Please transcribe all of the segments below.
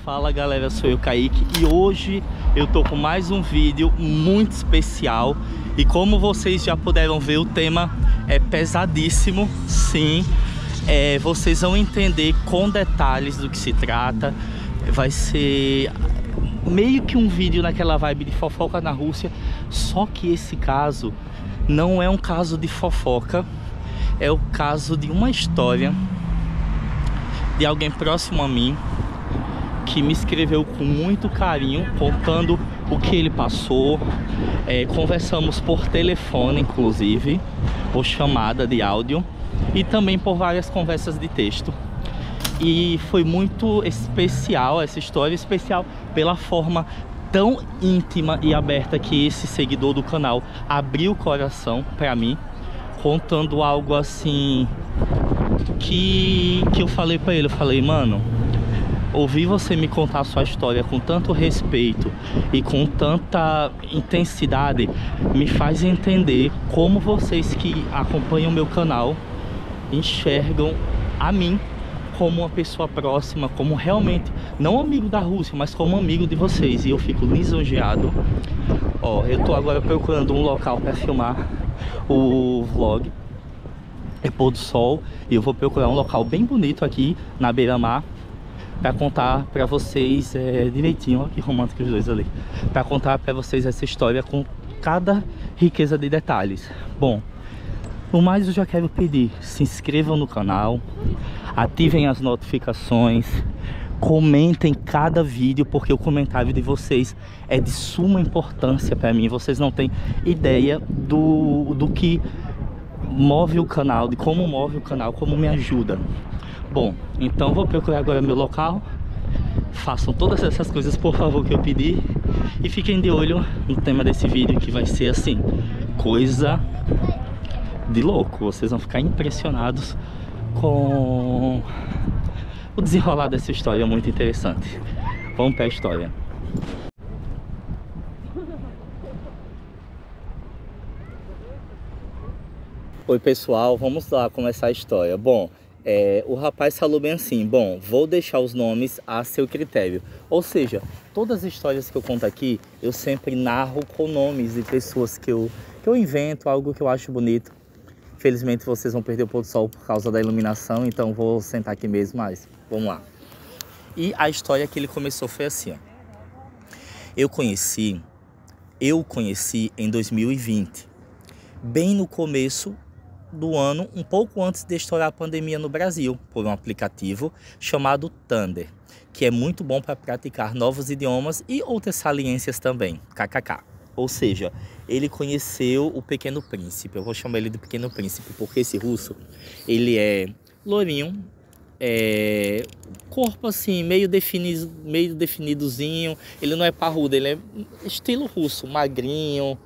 Fala galera, sou eu, Kaique, e hoje eu tô com mais um vídeo muito especial. E como vocês já puderam ver, o tema é pesadíssimo, sim. Vocês vão entender com detalhes do que se trata. Vai ser meio que um vídeo naquela vibe de fofoca na Rússia. Só que esse caso não é um caso de fofoca, é o caso de uma história de alguém próximo a mim, que me escreveu com muito carinho, contando o que ele passou. Conversamos por telefone, inclusive, por chamada de áudio, e também por várias conversas de texto. E foi muito especial essa história, especial pela forma tão íntima e aberta que esse seguidor do canal abriu o coração pra mim, contando algo assim que eu falei pra ele. Eu falei, mano, ouvir você me contar a sua história com tanto respeito e com tanta intensidade me faz entender como vocês que acompanham o meu canal enxergam a mim como uma pessoa próxima, como realmente, não amigo da Rússia, mas como amigo de vocês. E eu fico lisonjeado. Ó, eu tô agora procurando um local para filmar o vlog. É pôr do sol, e eu vou procurar um local bem bonito aqui na beira-mar para contar para vocês direitinho. Olha que romântico os dois ali, para contar para vocês essa história com cada riqueza de detalhes. Bom, no mais eu já quero pedir, se inscrevam no canal, ativem as notificações, comentem cada vídeo, porque o comentário de vocês é de suma importância para mim. Vocês não têm ideia do que move o canal, de como move o canal, como me ajuda. Bom, então vou procurar agora meu local. Façam todas essas coisas, por favor, que eu pedi. E fiquem de olho no tema desse vídeo, que vai ser assim, coisa de louco. Vocês vão ficar impressionados com o desenrolar dessa história muito interessante. Vamos para a história. Oi pessoal, vamos lá começar a história. Bom, o rapaz falou bem assim: bom, vou deixar os nomes a seu critério. Ou seja, todas as histórias que eu conto aqui, eu sempre narro com nomes de pessoas que eu invento, algo que eu acho bonito. Infelizmente vocês vão perder o pôr do sol por causa da iluminação, então vou sentar aqui mesmo, mas vamos lá. E a história que ele começou foi assim, ó. Eu conheci em 2020, bem no começo do ano, um pouco antes de estourar a pandemia no Brasil, por um aplicativo chamado Thunder, que é muito bom para praticar novos idiomas e outras saliências também, kkk. Ou seja, ele conheceu o Pequeno Príncipe. Eu vou chamar ele de Pequeno Príncipe porque esse russo, ele é lourinho, corpo assim, meio definidozinho. Ele não é parrudo, ele é estilo russo, magrinho,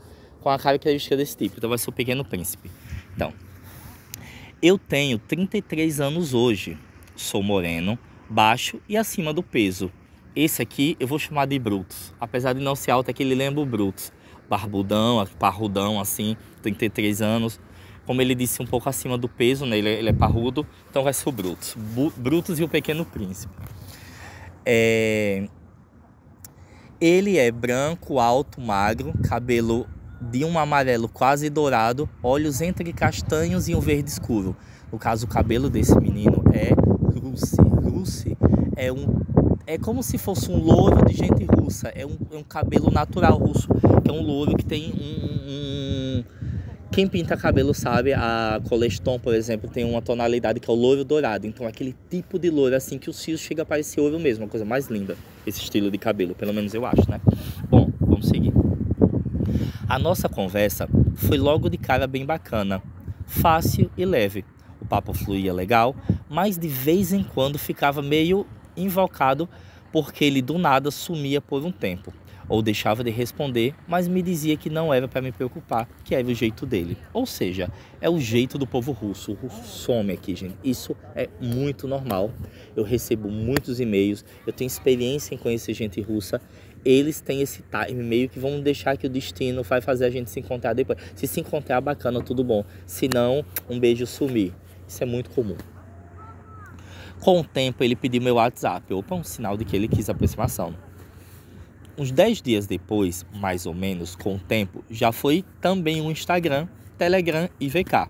com a característica desse tipo. Então vai ser o Pequeno Príncipe. Então, eu tenho 33 anos hoje, sou moreno, baixo e acima do peso. Esse aqui eu vou chamar de Brutus, apesar de não ser alto, é que ele lembra o Brutus. Barbudão, parrudão assim, 33 anos. Como ele disse, um pouco acima do peso, né? Ele é parrudo, então vai ser o Brutus. Brutus e o Pequeno Príncipe. Ele é branco, alto, magro, cabelo de um amarelo quase dourado, olhos entre castanhos e um verde escuro. No caso, o cabelo desse menino é Russi. Russi é como se fosse um louro de gente russa. É um cabelo natural russo, que é um louro que tem Quem pinta cabelo sabe, a Coleston, por exemplo, tem uma tonalidade que é o louro dourado. Então aquele tipo de louro assim que os fios chegam a parecer ouro mesmo, uma coisa mais linda, esse estilo de cabelo, pelo menos eu acho, né? Bom, vamos seguir. A nossa conversa foi logo de cara bem bacana, fácil e leve. O papo fluía legal, mas de vez em quando ficava meio invocado, porque ele do nada sumia por um tempo, ou deixava de responder, mas me dizia que não era para me preocupar, que era o jeito dele. Ou seja, é o jeito do povo russo. O russo some aqui, gente. Isso é muito normal. Eu recebo muitos e-mails, eu tenho experiência em conhecer gente russa. Eles têm esse time meio que vão deixar que o destino vai fazer a gente se encontrar depois. Se se encontrar, bacana, tudo bom. Se não, um beijo sumir. Isso é muito comum. Com o tempo, ele pediu meu WhatsApp. Opa, um sinal de que ele quis aproximação. Uns 10 dias depois, mais ou menos, com o tempo, já foi também o Instagram, Telegram e VK.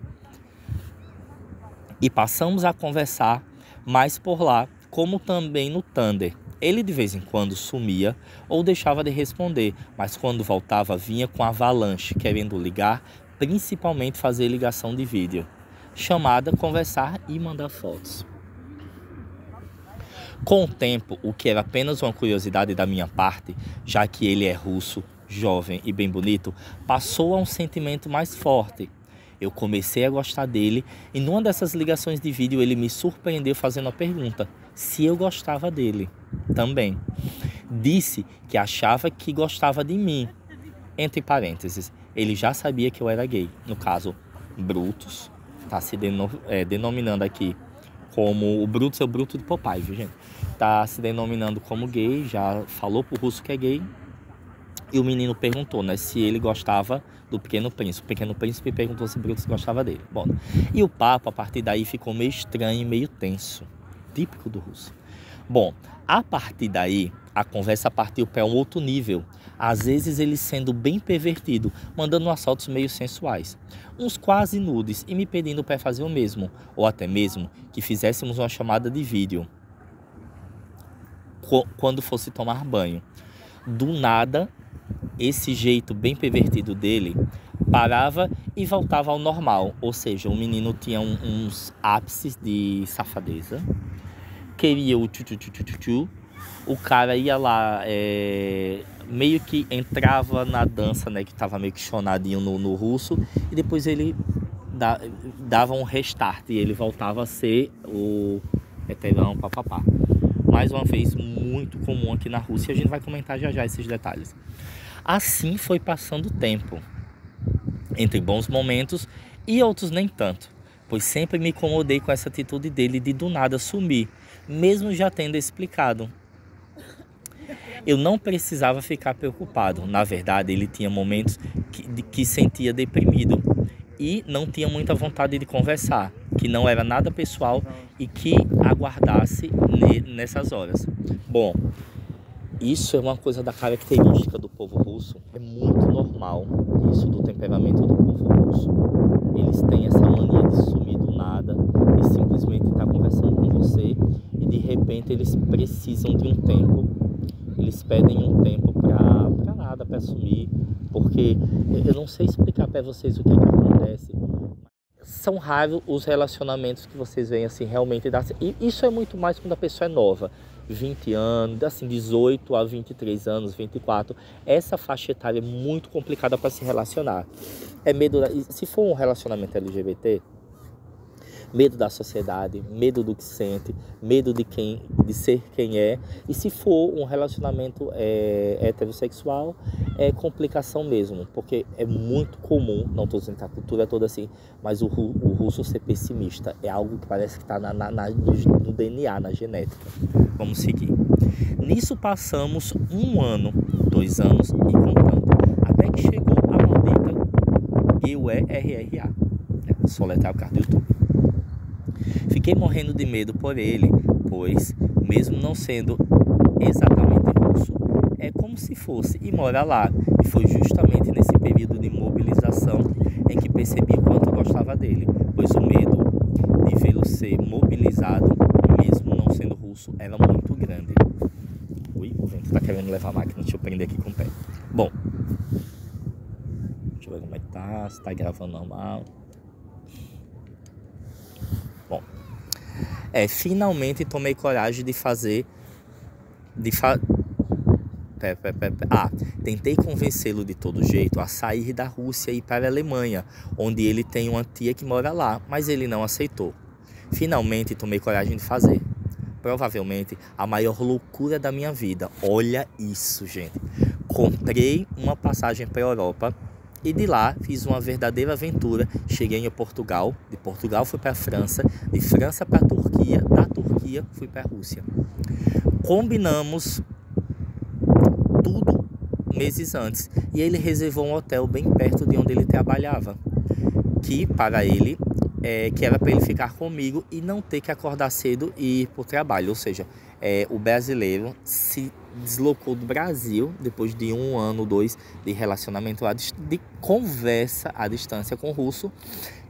E passamos a conversar mais por lá, como também no Thunder. Ele de vez em quando sumia ou deixava de responder, mas quando voltava vinha com avalanche, querendo ligar, principalmente fazer ligação de vídeo, chamada, conversar e mandar fotos. Com o tempo, o que era apenas uma curiosidade da minha parte, já que ele é russo, jovem e bem bonito, passou a um sentimento mais forte. Eu comecei a gostar dele e numa dessas ligações de vídeo ele me surpreendeu fazendo a pergunta se eu gostava dele também. Disse que achava que gostava de mim. Entre parênteses, ele já sabia que eu era gay. No caso, Brutus, está se denominando aqui como... O Brutus é o Bruto de Popeye, viu, gente? Tá se denominando como gay, já falou pro russo que é gay. E o menino perguntou, né, se ele gostava do Pequeno Príncipe. O Pequeno Príncipe perguntou se Brutus gostava dele. Bom, e o papo, a partir daí, ficou meio estranho e meio tenso. Típico do russo. Bom, a partir daí, a conversa partiu para um outro nível. Às vezes ele sendo bem pervertido, mandando umas fotos meio sensuais. Uns quase nudes e me pedindo para fazer o mesmo. Ou até mesmo que fizéssemos uma chamada de vídeo. Quando fosse tomar banho. Do nada, esse jeito bem pervertido dele parava e voltava ao normal. Ou seja, o menino tinha uns ápices de safadeza. Queria o tchu-tchu-tchu-tchu-tchu. O cara ia lá, meio que entrava na dança, né, que tava meio que chonadinho no russo. E depois ele dava um restart e ele voltava a ser o heterão, papapá. Mais uma vez, muito comum aqui na Rússia. A gente vai comentar já já esses detalhes. Assim foi passando o tempo. Entre bons momentos e outros nem tanto. Pois sempre me incomodei com essa atitude dele de do nada sumir. Mesmo já tendo explicado. Eu não precisava ficar preocupado. Na verdade, ele tinha momentos que sentia deprimido. E não tinha muita vontade de conversar, que não era nada pessoal e que aguardasse nessas horas. Bom, isso é uma coisa da característica do povo russo, é muito normal isso do temperamento do povo russo. Eles têm essa mania de sumir do nada, de simplesmente estar conversando com você e de repente eles precisam de um tempo, eles pedem um tempo para nada, para sumir. Porque eu não sei explicar para vocês o que é que acontece. São raros os relacionamentos que vocês veem assim realmente dar. E isso é muito mais quando a pessoa é nova. 20 anos, assim, 18 a 23 anos, 24. Essa faixa etária é muito complicada para se relacionar. É medo, se for um relacionamento LGBT, medo da sociedade, medo do que sente, medo de ser quem é. E se for um relacionamento heterossexual, é complicação mesmo, porque é muito comum, não estou dizendo que a cultura é toda assim, mas o russo ser pessimista é algo que parece que está no DNA, na genética. Vamos seguir. Nisso passamos 1 ano, 2 anos e contando, até que chegou a maldita GUERRA, soletrar o carro do YouTube. Fiquei morrendo de medo por ele, pois, mesmo não sendo exatamente russo, é como se fosse e mora lá. E foi justamente nesse período de mobilização em que percebi o quanto eu gostava dele, pois o medo de vê-lo ser mobilizado, mesmo não sendo russo, era muito grande. Ui, o vento tá querendo levar a máquina, deixa eu prender aqui com o pé. Bom, deixa eu ver como é que tá, se tá gravando normal. Bom, finalmente tomei coragem de fazer... tentei convencê-lo de todo jeito a sair da Rússia e ir para a Alemanha, onde ele tem uma tia que mora lá, mas ele não aceitou. Finalmente tomei coragem de fazer. Provavelmente a maior loucura da minha vida. Olha isso, gente. Comprei uma passagem para a Europa e de lá fiz uma verdadeira aventura. Cheguei em Portugal, de Portugal fui para a França, de França para a Turquia, da Turquia fui para a Rússia. Combinamos tudo meses antes e ele reservou um hotel bem perto de onde ele trabalhava, que para ele que era para ele ficar comigo e não ter que acordar cedo e ir para o trabalho. Ou seja, o brasileiro se deslocou do Brasil depois de 1 ano, 2 de relacionamento, de conversa à distância com o russo,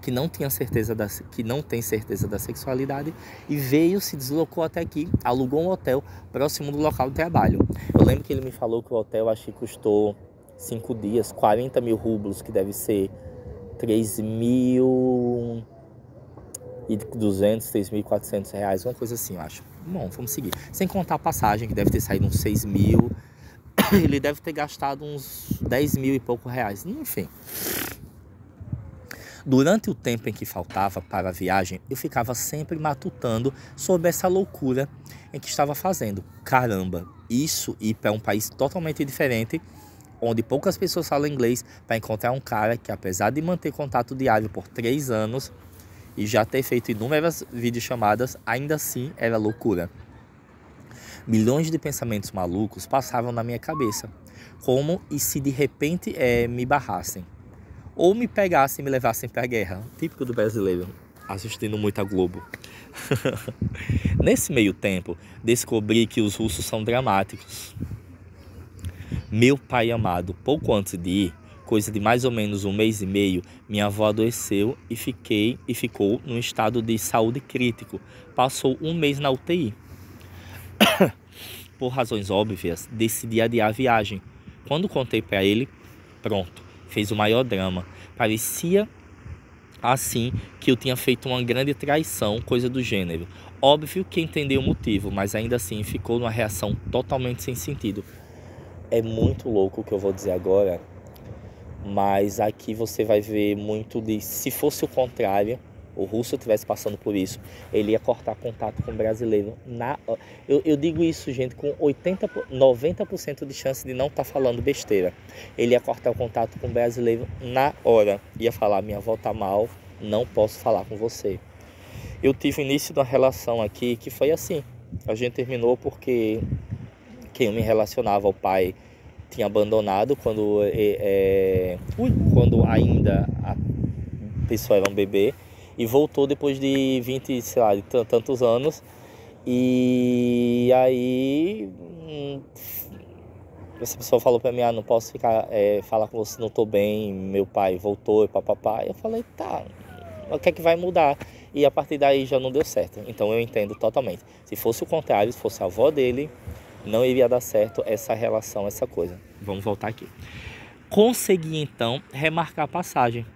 que não tem certeza da sexualidade, e se deslocou até aqui, alugou um hotel próximo do local de trabalho. Eu lembro que ele me falou que o hotel, acho que custou 5 dias, 40 mil rublos, que deve ser 3.200, 3.400 reais, uma coisa assim, eu acho. Bom, vamos seguir. Sem contar a passagem, que deve ter saído uns 6 mil. Ele deve ter gastado uns 10 mil e pouco reais. Enfim. Durante o tempo em que faltava para a viagem, eu ficava sempre matutando sobre essa loucura em que estava fazendo. Caramba, isso ir para um país totalmente diferente, onde poucas pessoas falam inglês, para encontrar um cara que, apesar de manter contato diário por 3 anos e já ter feito inúmeras videochamadas, ainda assim era loucura. Milhões de pensamentos malucos passavam na minha cabeça, como e se de repente me barrassem, ou me pegassem e me levassem para a guerra, típico do brasileiro, assistindo muito a Globo. Nesse meio tempo, descobri que os russos são dramáticos. Meu pai amado, pouco antes de ir, coisa de mais ou menos 1 mês e meio, minha avó adoeceu e ficou num estado de saúde crítico. Passou 1 mês na UTI. Por razões óbvias, decidi adiar a viagem. Quando contei para ele, pronto, fez o maior drama. Parecia assim que eu tinha feito uma grande traição, coisa do gênero. Óbvio que entendeu o motivo, mas ainda assim ficou numa reação totalmente sem sentido. É muito louco o que eu vou dizer agora, mas aqui você vai ver muito de... Se fosse o contrário, o russo estivesse passando por isso, ele ia cortar contato com o brasileiro. Eu digo isso, gente, com 90% de chance de não estar falando besteira. Ele ia cortar o contato com o brasileiro na hora. Ia falar, minha avó tá mal, não posso falar com você. Eu tive o início de uma relação aqui que foi assim. A gente terminou porque quem eu me relacionava, o pai tinha abandonado quando ainda a pessoa era um bebê, e voltou depois de 20, sei lá, de tantos anos. E aí essa pessoa falou pra mim, não posso ficar falar com você, não tô bem, meu pai voltou e papapá. Eu falei, tá, o que é que vai mudar? E a partir daí já não deu certo. Então eu entendo totalmente. Se fosse o contrário, se fosse a avó dele, não iria dar certo essa relação, essa coisa. Vamos voltar aqui. Consegui então remarcar a passagem,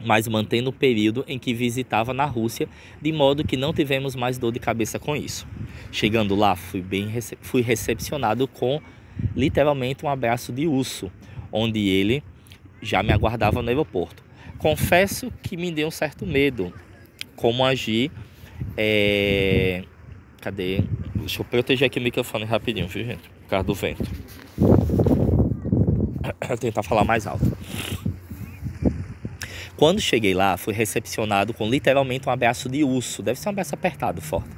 mas mantendo o período em que visitava na Rússia, de modo que não tivemos mais dor de cabeça com isso. Chegando lá, fui recepcionado com literalmente um abraço de urso, onde ele já me aguardava no aeroporto. Confesso que me deu um certo medo, como agir. Cadê? Deixa eu proteger aqui o microfone rapidinho, viu, gente? Por causa do vento. Vou tentar falar mais alto. Quando cheguei lá, fui recepcionado com literalmente um abraço de urso, deve ser um abraço apertado, forte,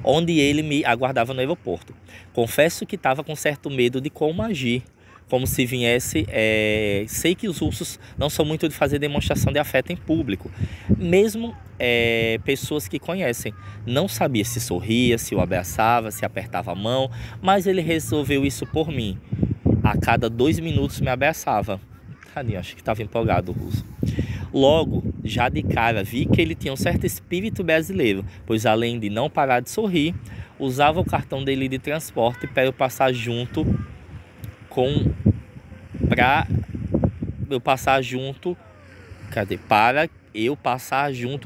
onde ele me aguardava no aeroporto. Confesso que estava com certo medo de como agir, como se viesse... Sei que os ursos não são muito de fazer demonstração de afeto em público, mesmo pessoas que conhecem. Não sabia se sorria, se o abraçava, se apertava a mão, mas ele resolveu isso por mim. A cada 2 minutos me abraçava. Tadinho, acho que estava empolgado o russo. Logo, já de cara, vi que ele tinha um certo espírito brasileiro, pois além de não parar de sorrir, usava o cartão dele de transporte para eu passar junto para eu passar junto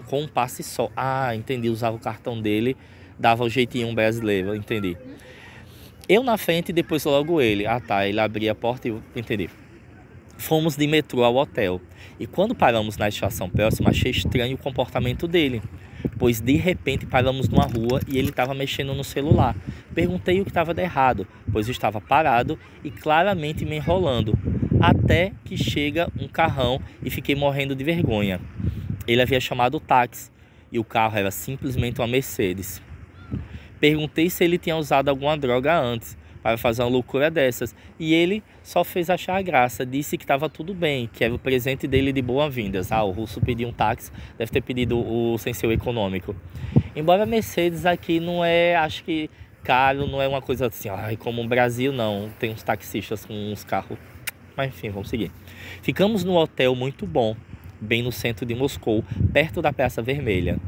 com um passe só. Ah, entendi, usava o cartão dele, dava o jeitinho brasileiro, entendi. Eu na frente e depois logo ele. Ah tá, ele abria a porta e eu entendi. Fomos de metrô ao hotel, e quando paramos na estação próxima, achei estranho o comportamento dele, pois de repente paramos numa rua e ele estava mexendo no celular. Perguntei o que estava de errado, pois eu estava parado e claramente me enrolando, até que chega um carrão e fiquei morrendo de vergonha. Ele havia chamado o táxi e o carro era simplesmente uma Mercedes. Perguntei se ele tinha usado alguma droga antes, para fazer uma loucura dessas. E ele só fez achar graça, disse que estava tudo bem, que era o presente dele de boas-vindas. O russo pediu um táxi, deve ter pedido o sem ser o econômico. Embora a Mercedes aqui não é, acho que caro, não é uma coisa assim, como o Brasil não, tem uns taxistas com uns carros. Mas enfim, vamos seguir. Ficamos num hotel muito bom, bem no centro de Moscou, perto da Praça Vermelha.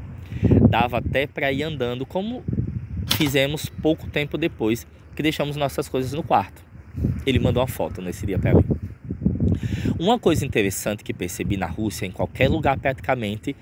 Dava até para ir andando, como fizemos pouco tempo depois que deixamos nossas coisas no quarto. Ele mandou uma foto nesse dia para mim. Uma coisa interessante que percebi na Rússia, em qualquer lugar praticamente,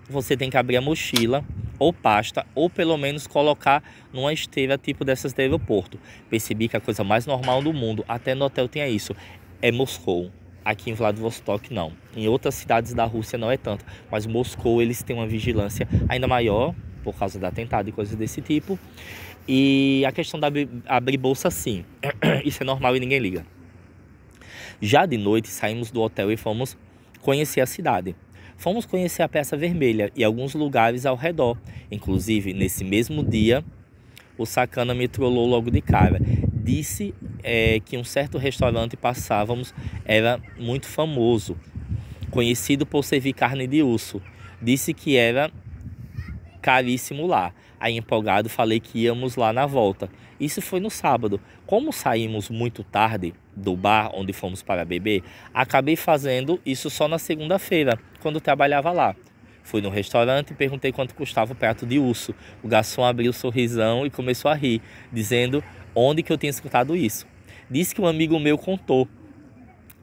você tem que abrir a mochila ou pasta, ou pelo menos colocar numa esteira tipo dessas do aeroporto. Percebi que a coisa mais normal do mundo, até no hotel tinha isso, é Moscou. Aqui em Vladivostok não. Em outras cidades da Rússia não é tanto, mas Moscou eles têm uma vigilância ainda maior, por causa do atentado e coisas desse tipo. E a questão da abrir bolsa, sim, isso é normal e ninguém liga. Já de noite saímos do hotel e fomos conhecer a cidade. Fomos conhecer a Praça Vermelha e alguns lugares ao redor. Inclusive, nesse mesmo dia, o sacana me trollou logo de cara. Disse que um certo restaurante passávamos era muito famoso, conhecido por servir carne de urso. Disse que era caríssimo lá. Aí, empolgado, falei que íamos lá na volta. Isso foi no sábado. Como saímos muito tarde do bar onde fomos para beber, acabei fazendo isso só na segunda-feira, quando trabalhava lá. Fui no restaurante e perguntei quanto custava o prato de urso. O garçom abriu o sorrisão e começou a rir, dizendo onde que eu tinha escutado isso. Disse que um amigo meu contou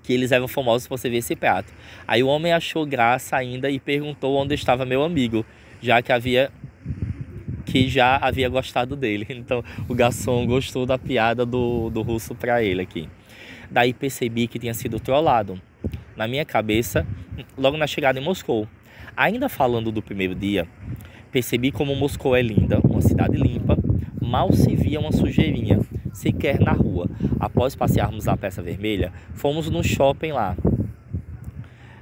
que eles eram famosos por servir esse prato. Aí o homem achou graça ainda e perguntou onde estava meu amigo, já havia gostado dele. Então o garçom gostou da piada do russo para ele aqui. Daí percebi que tinha sido trollado. Na minha cabeça, logo na chegada em Moscou. Ainda falando do primeiro dia, percebi como Moscou é linda, uma cidade limpa, mal se via uma sujeirinha, sequer na rua. Após passearmos na Praça Vermelha, fomos no shopping lá.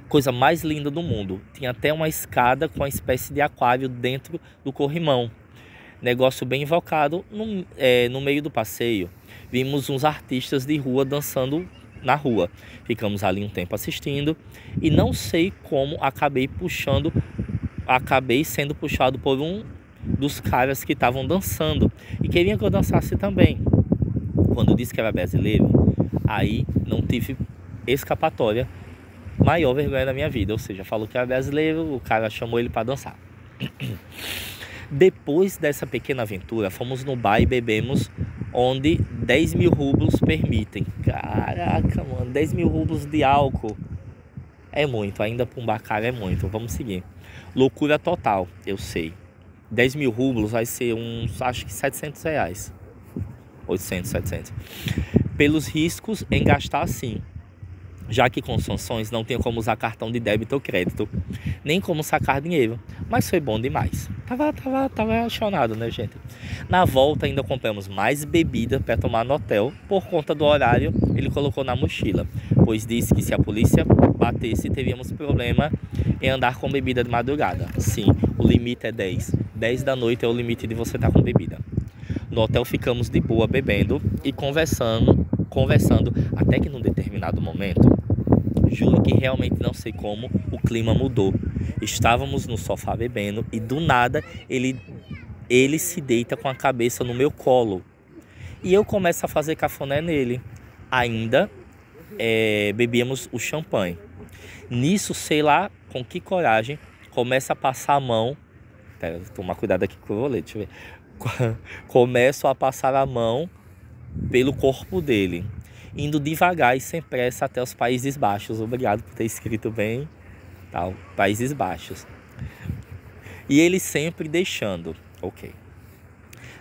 Coisa mais linda do mundo. Tinha até uma escada com uma espécie de aquário dentro do corrimão. Negócio bem invocado. No meio do passeio, vimos uns artistas de rua dançando na rua. Ficamos ali um tempo assistindo e não sei como acabei sendo puxado por um dos caras que estavam dançando e queriam que eu dançasse também. Quando disse que era brasileiro, aí não tive escapatória, maior vergonha da minha vida. Ou seja, falou que era brasileiro, o cara chamou ele para dançar. Depois dessa pequena aventura, fomos no bar e bebemos onde 10 mil rublos permitem. Caraca, mano, 10 mil rublos de álcool é muito, ainda para um bar caro é muito. Vamos seguir. Loucura total, eu sei. 10 mil rublos vai ser uns, acho que 700 reais. 800, 700. Pelos riscos em gastar assim. Já que com sanções não tinha como usar cartão de débito ou crédito, nem como sacar dinheiro, mas foi bom demais. Tava apaixonado, né, gente? Na volta ainda compramos mais bebida para tomar no hotel, por conta do horário ele colocou na mochila, pois disse que se a polícia batesse teríamos problema em andar com bebida de madrugada. Sim, o limite é 10. 10 da noite é o limite de você estar com bebida. No hotel ficamos de boa bebendo e conversando, até que num determinado momento, juro que realmente não sei como, o clima mudou. Estávamos no sofá bebendo e do nada ele se deita com a cabeça no meu colo. E eu começo a fazer cafuné nele. Ainda bebíamos o champanhe. Nisso, sei lá com que coragem, começa a passar a mão. Pera, vou tomar cuidado aqui com o vou ler, deixa eu ver. Começo a passar a mão pelo corpo dele, indo devagar e sem pressa até os Países Baixos. Obrigado por ter escrito bem, tal, Países Baixos. E ele sempre deixando, ok.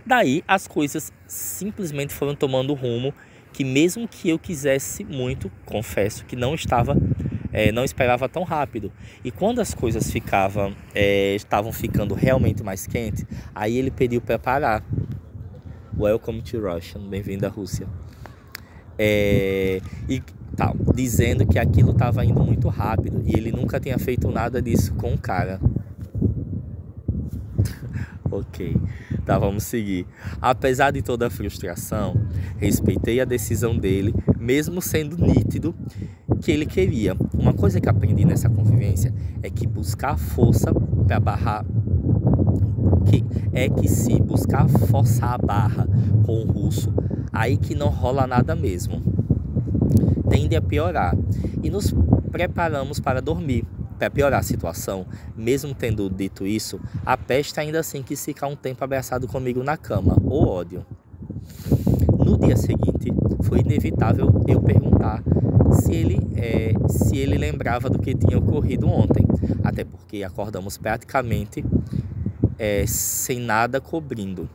Daí as coisas simplesmente foram tomando rumo que mesmo que eu quisesse muito, confesso que não esperava tão rápido. E quando as coisas estavam ficando realmente mais quentes, aí ele pediu para parar. Welcome to Russia, bem-vindo à Rússia. E tal, dizendo que aquilo estava indo muito rápido e ele nunca tinha feito nada disso com o cara. Ok, tá, vamos seguir. Apesar de toda a frustração, respeitei a decisão dele, mesmo sendo nítido que ele queria. Uma coisa que aprendi nessa convivência é que buscar força para barrar, que se buscar forçar a barra com o russo, aí que não rola nada mesmo. Tende a piorar. E nos preparamos para dormir. Para piorar a situação, mesmo tendo dito isso, a peste ainda assim quis ficar um tempo abraçado comigo na cama. O ódio. No dia seguinte, foi inevitável eu perguntar se ele lembrava do que tinha ocorrido ontem. Até porque acordamos praticamente sem nada cobrindo.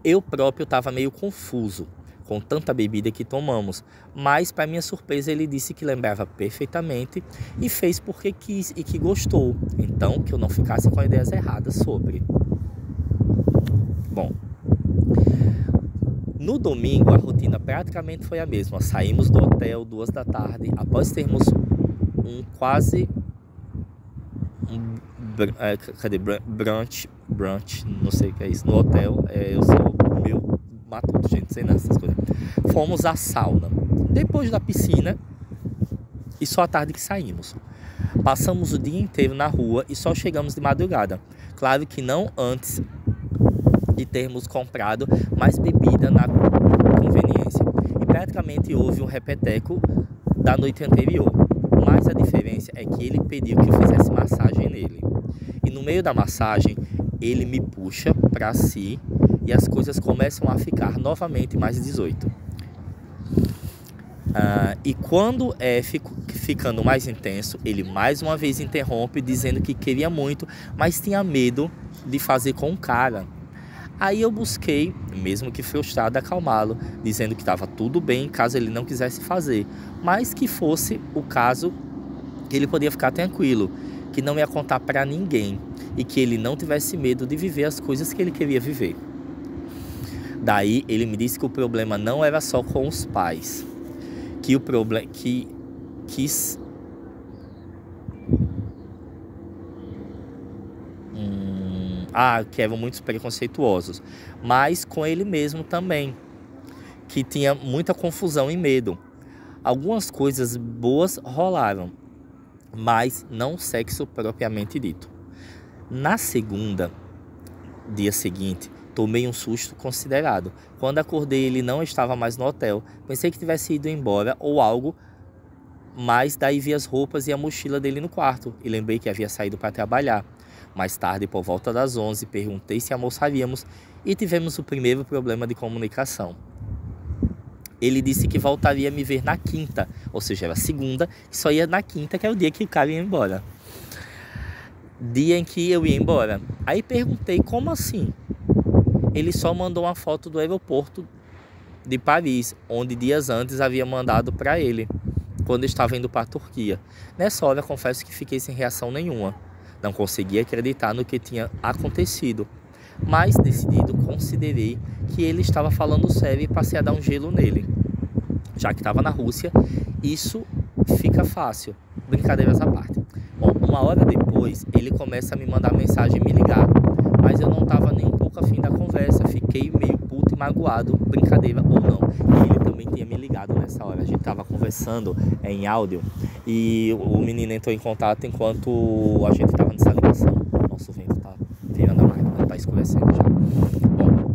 Eu próprio estava meio confuso com tanta bebida que tomamos, mas para minha surpresa ele disse que lembrava perfeitamente e fez porque quis e que gostou, então que eu não ficasse com ideias erradas sobre. Bom, no domingo a rotina praticamente foi a mesma. Saímos do hotel 2 da tarde, após termos brunch, não sei o que é isso, no hotel. Eu sou meu matuto, gente, sei nessas coisas. Fomos à sauna, depois da piscina, e só à tarde que saímos. Passamos o dia inteiro na rua e só chegamos de madrugada. Claro que não antes de termos comprado mais bebida na conveniência. E praticamente houve um repeteco da noite anterior. Mas a diferença é que ele pediu que eu fizesse massagem nele. E no meio da massagem, ele me puxa para si e as coisas começam a ficar novamente mais 18. E quando ficando mais intenso, ele mais uma vez interrompe, dizendo que queria muito, mas tinha medo de fazer com o cara. Aí eu busquei, mesmo que frustrado, acalmá-lo, dizendo que estava tudo bem caso ele não quisesse fazer, mas que fosse o caso que ele podia ficar tranquilo, que não ia contar para ninguém e que ele não tivesse medo de viver as coisas que ele queria viver. Daí ele me disse que o problema não era só com os pais, que o problema que eram muito preconceituosos, mas com ele mesmo também, que tinha muita confusão e medo. Algumas coisas boas rolaram, mas não sexo propriamente dito. Na dia seguinte, tomei um susto considerado. Quando acordei, ele não estava mais no hotel. Pensei que tivesse ido embora ou algo, mas daí vi as roupas e a mochila dele no quarto e lembrei que havia saído para trabalhar. Mais tarde, por volta das 11, perguntei se almoçaríamos e tivemos o primeiro problema de comunicação. Ele disse que voltaria a me ver na quinta, ou seja, era segunda, e só ia na quinta, que é o dia que o cara ia embora. Dia em que eu ia embora. Aí perguntei, como assim? Ele só mandou uma foto do aeroporto de Paris, onde dias antes havia mandado para ele, quando estava indo para a Turquia. Nessa hora, confesso que fiquei sem reação nenhuma. Não conseguia acreditar no que tinha acontecido, mas decidido, considerei que ele estava falando sério e passei a dar um gelo nele. Já que estava na Rússia, isso fica fácil, brincadeiras à parte. Bom, uma hora depois, ele começa a me mandar mensagem e me ligar, mas eu não estava nem um pouco afim da conversa, fiquei meio puto e magoado, brincadeira ou não. E ele também tinha me ligado nessa hora, a gente estava conversando em áudio e o menino entrou em contato enquanto a gente estava nessa ligação. Nossa, o vento tá virando a máquina, tá escurecendo já. Bom,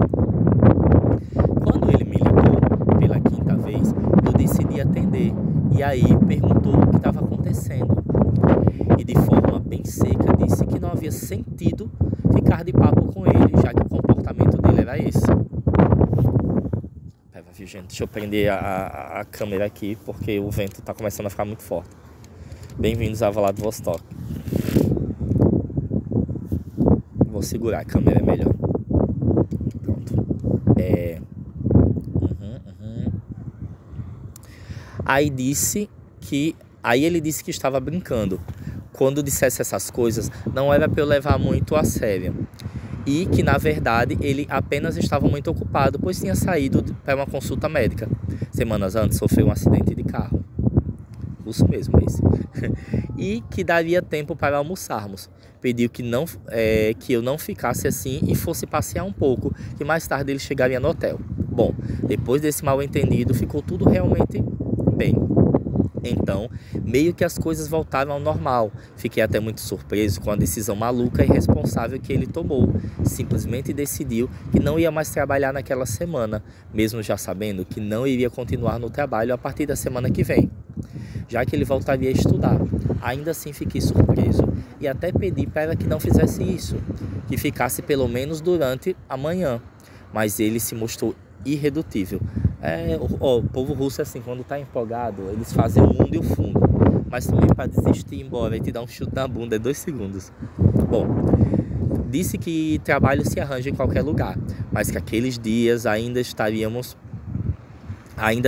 quando ele me ligou pela quinta vez, eu decidi atender e aí perguntou o que estava acontecendo. E de forma bem seca disse que não havia sentido ficar de papo com ele, já que o comportamento dele era esse. Pera, viu, gente? Deixa eu prender a câmera aqui, porque o vento está começando a ficar muito forte. Bem-vindos a Vladivostok. Vou segurar, a câmera é melhor. Pronto. Aí ele disse que estava brincando. Quando dissesse essas coisas, não era para eu levar muito a sério. E que, na verdade, ele apenas estava muito ocupado, pois tinha saído para uma consulta médica. Semanas antes, sofreu um acidente de carro. russo mesmo esse. E que daria tempo para almoçarmos. Pediu que eu não ficasse assim e fosse passear um pouco, que mais tarde ele chegaria no hotel. Bom, depois desse mal entendido, ficou tudo realmente bem. Então, meio que as coisas voltaram ao normal. Fiquei até muito surpreso com a decisão maluca e irresponsável que ele tomou. Simplesmente decidiu que não ia mais trabalhar naquela semana, mesmo já sabendo que não iria continuar no trabalho a partir da semana que vem, já que ele voltaria a estudar. Ainda assim fiquei surpreso e até pedi para que não fizesse isso, que ficasse pelo menos durante a manhã, mas ele se mostrou irredutível. O povo russo, assim, quando tá empolgado, eles fazem o mundo e o fundo. Mas também para desistir e ir embora e te dar um chute na bunda é 2 segundos. Bom, disse que trabalho se arranja em qualquer lugar, mas que aqueles dias ainda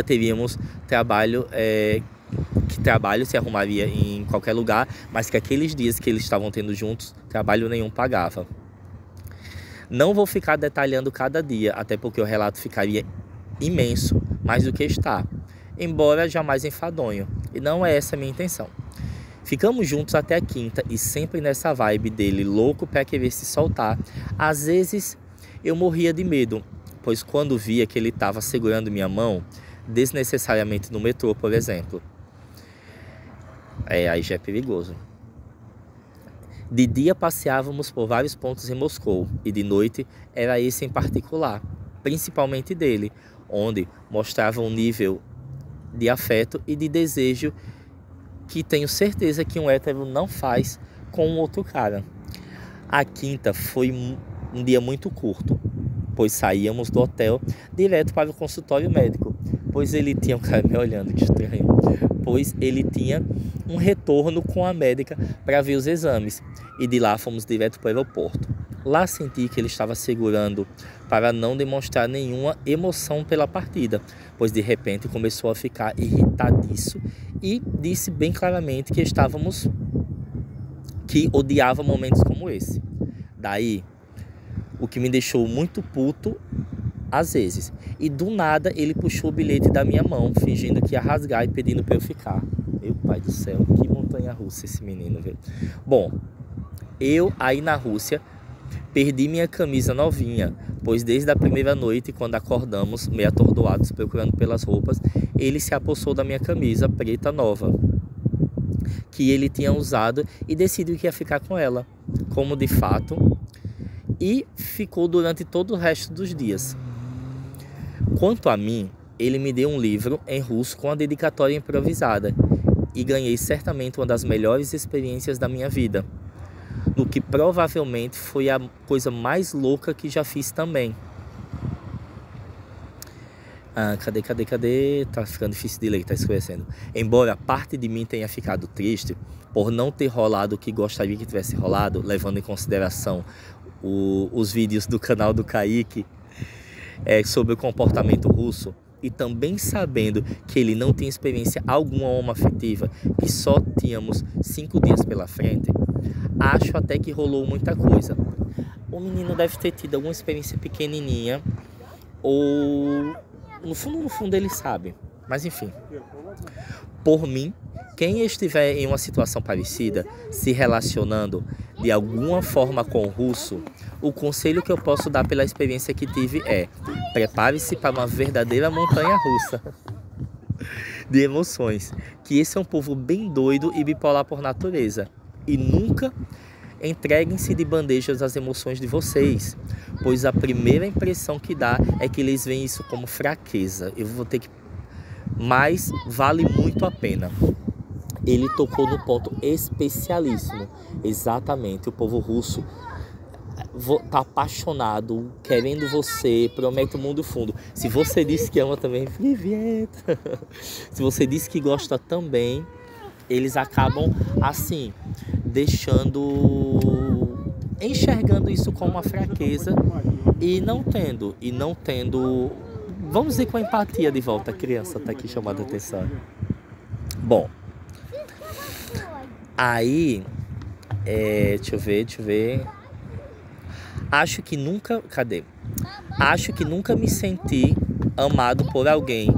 teríamos trabalho, que trabalho se arrumaria em qualquer lugar, mas que aqueles dias que eles estavam tendo juntos, trabalho nenhum pagava. Não vou ficar detalhando cada dia, até porque o relato ficaria imenso, mais do que está, embora jamais enfadonho, e não é essa a minha intenção. Ficamos juntos até a quinta e sempre nessa vibe dele, louco para querer se soltar. Às vezes eu morria de medo, pois quando via que ele estava segurando minha mão, desnecessariamente no metrô, por exemplo, aí já é perigoso. De dia passeávamos por vários pontos em Moscou e de noite era esse em particular, principalmente dele, onde mostrava um nível de afeto e de desejo que tenho certeza que um hétero não faz com um outro cara. A quinta foi um dia muito curto, pois saíamos do hotel direto para o consultório médico, pois ele tinha, um cara me olhando, que estranho, pois ele tinha um retorno com a médica para ver os exames, e de lá fomos direto para o aeroporto. Lá senti que ele estava segurando para não demonstrar nenhuma emoção pela partida, pois de repente começou a ficar irritadiço e disse bem claramente que odiava momentos como esse. Daí, o que me deixou muito puto às vezes. E do nada ele puxou o bilhete da minha mão, fingindo que ia rasgar e pedindo para eu ficar. Meu pai do céu, que montanha-russa esse menino, velho. Bom, eu aí na Rússia perdi minha camisa novinha, pois desde a primeira noite, quando acordamos, meio atordoados, procurando pelas roupas, ele se apossou da minha camisa preta nova, que ele tinha usado, e decidiu que ia ficar com ela, como de fato, e ficou durante todo o resto dos dias. Quanto a mim, ele me deu um livro em russo com a dedicatória improvisada, e ganhei certamente uma das melhores experiências da minha vida, no que provavelmente foi a coisa mais louca que já fiz também. Cadê? Tá ficando difícil de ler, tá escurecendo. Embora parte de mim tenha ficado triste por não ter rolado o que gostaria que tivesse rolado, levando em consideração os vídeos do canal do Kaique sobre o comportamento russo, e também sabendo que ele não tinha experiência alguma homoafetiva, que só tínhamos 5 dias pela frente, acho até que rolou muita coisa. O menino deve ter tido alguma experiência pequenininha, ou no fundo ele sabe. Mas enfim, por mim, quem estiver em uma situação parecida, se relacionando de alguma forma com o russo, o conselho que eu posso dar pela experiência que tive é: prepare-se para uma verdadeira montanha-russa de emoções, que esse é um povo bem doido e bipolar por natureza. E nunca entreguem-se de bandejas às emoções de vocês, pois a primeira impressão que dá é que eles veem isso como fraqueza. Mas vale muito a pena. Ele tocou no ponto especialíssimo. Exatamente, o povo russo tá apaixonado, querendo você, promete o mundo fundo. Se você disse que ama também, Privet. Se você disse que gosta também, eles acabam assim, enxergando isso como uma fraqueza e não tendo, vamos dizer, com a empatia de volta. A criança tá aqui chamando a atenção. Bom, aí, deixa eu ver. Acho que nunca me senti amado por alguém,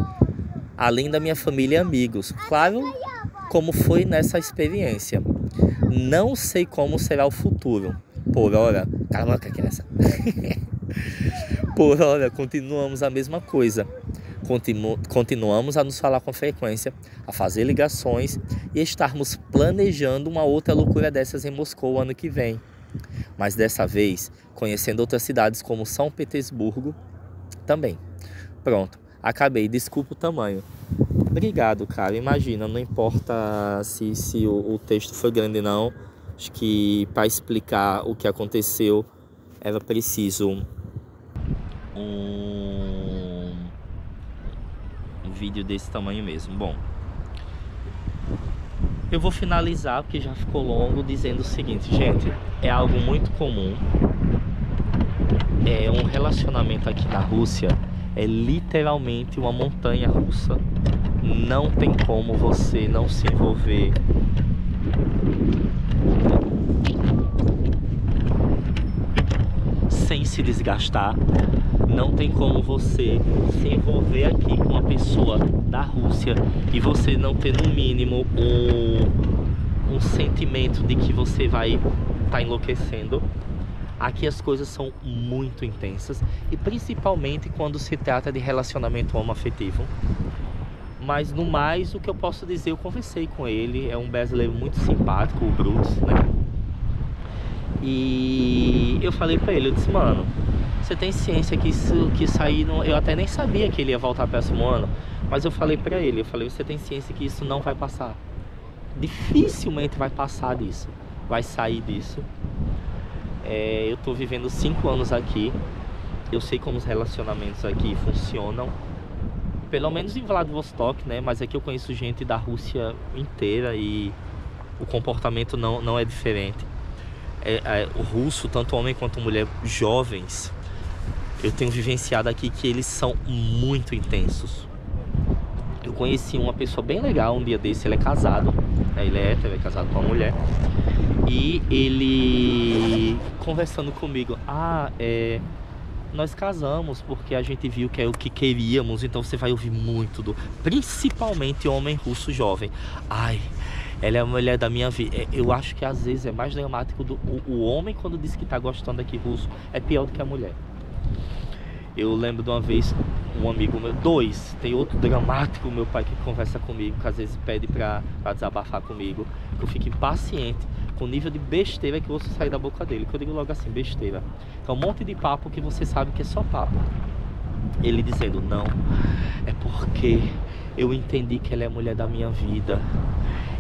além da minha família e amigos. Claro, como foi nessa experiência. Não sei como será o futuro. Por hora, calma que é essa. Por hora, continuamos a mesma coisa. Continuamos a nos falar com frequência, a fazer ligações e estarmos planejando uma outra loucura dessas em Moscou ano que vem. Mas dessa vez, conhecendo outras cidades como São Petersburgo também. Pronto, acabei. Desculpa o tamanho. Obrigado, cara. Imagina, não importa se o texto foi grande não. Acho que para explicar o que aconteceu era preciso um vídeo desse tamanho mesmo. Bom, eu vou finalizar porque já ficou longo dizendo o seguinte, gente, é algo muito comum. Um relacionamento aqui na Rússia é literalmente uma montanha russa. Não tem como você não se envolver sem se desgastar. Não tem como você se envolver aqui com uma pessoa da Rússia e você não ter no mínimo um sentimento de que você vai estar enlouquecendo. Aqui as coisas são muito intensas e principalmente quando se trata de relacionamento homoafetivo. Mas no mais, o que eu posso dizer, eu conversei com ele, é um brasileiro muito simpático, o Brutus, né? E eu falei pra ele, eu disse, mano, você tem ciência que isso aí, não... eu até nem sabia que ele ia voltar próximo ano, mas eu falei pra ele, você tem ciência que isso não vai passar. Dificilmente vai passar disso, vai sair disso. Eu tô vivendo 5 anos aqui, eu sei como os relacionamentos aqui funcionam. Pelo menos em Vladivostok, né? Mas aqui eu conheço gente da Rússia inteira e o comportamento não é diferente. O russo, tanto homem quanto mulher, jovens, eu tenho vivenciado aqui que eles são muito intensos. Eu conheci uma pessoa bem legal um dia desse, ele é casado, né? Ele é hétero, é casado com uma mulher. E ele conversando comigo, nós casamos porque a gente viu que é o que queríamos, então você vai ouvir muito principalmente homem russo jovem. Ai, ela é a mulher da minha vida. Eu acho que às vezes é mais dramático o homem quando diz que tá gostando aqui russo, é pior do que a mulher. Eu lembro de uma vez, um amigo meu, tem outro dramático, meu pai que conversa comigo, que às vezes pede pra desabafar comigo, que eu fico impaciente com o nível de besteira que você sai da boca dele, que eu digo logo assim, besteira. É um monte de papo que você sabe que é só papo. Ele dizendo, não, é porque eu entendi que ela é a mulher da minha vida.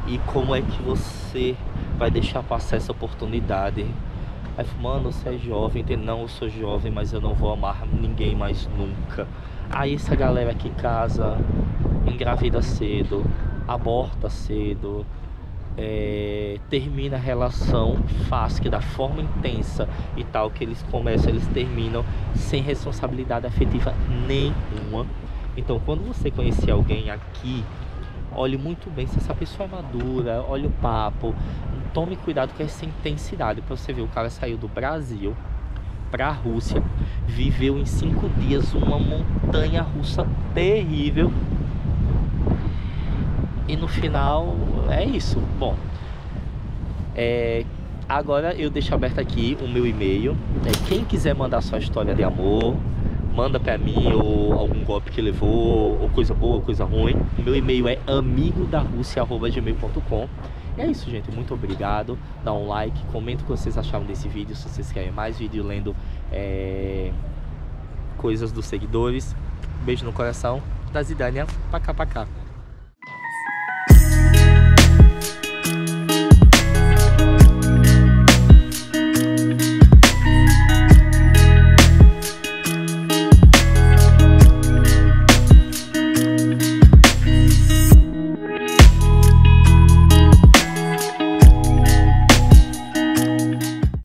E como é que você vai deixar passar essa oportunidade? Aí, mano, você é jovem, entende? Não, eu sou jovem, mas eu não vou amar ninguém mais nunca. Aí essa galera que casa, engravida cedo, aborta cedo, termina a relação fácil, que da forma intensa e tal, que eles começam, eles terminam sem responsabilidade afetiva nenhuma. Então quando você conhecer alguém aqui, olhe muito bem se essa pessoa é madura, olhe o papo, tome cuidado com essa intensidade, para você ver, o cara saiu do Brasil para a Rússia, viveu em 5 dias uma montanha russa terrível. E no final é isso. Bom, agora eu deixo aberto aqui o meu e-mail. Quem quiser mandar sua história de amor, manda pra mim, ou algum golpe que levou, ou coisa boa, ou coisa ruim. O meu e-mail é amigodarussia@gmail.com. E é isso, gente. Muito obrigado. Dá um like, comenta o que vocês acharam desse vídeo. Se vocês querem mais vídeo lendo coisas dos seguidores. Beijo no coração. Da Zidânia. Pacá, pacá.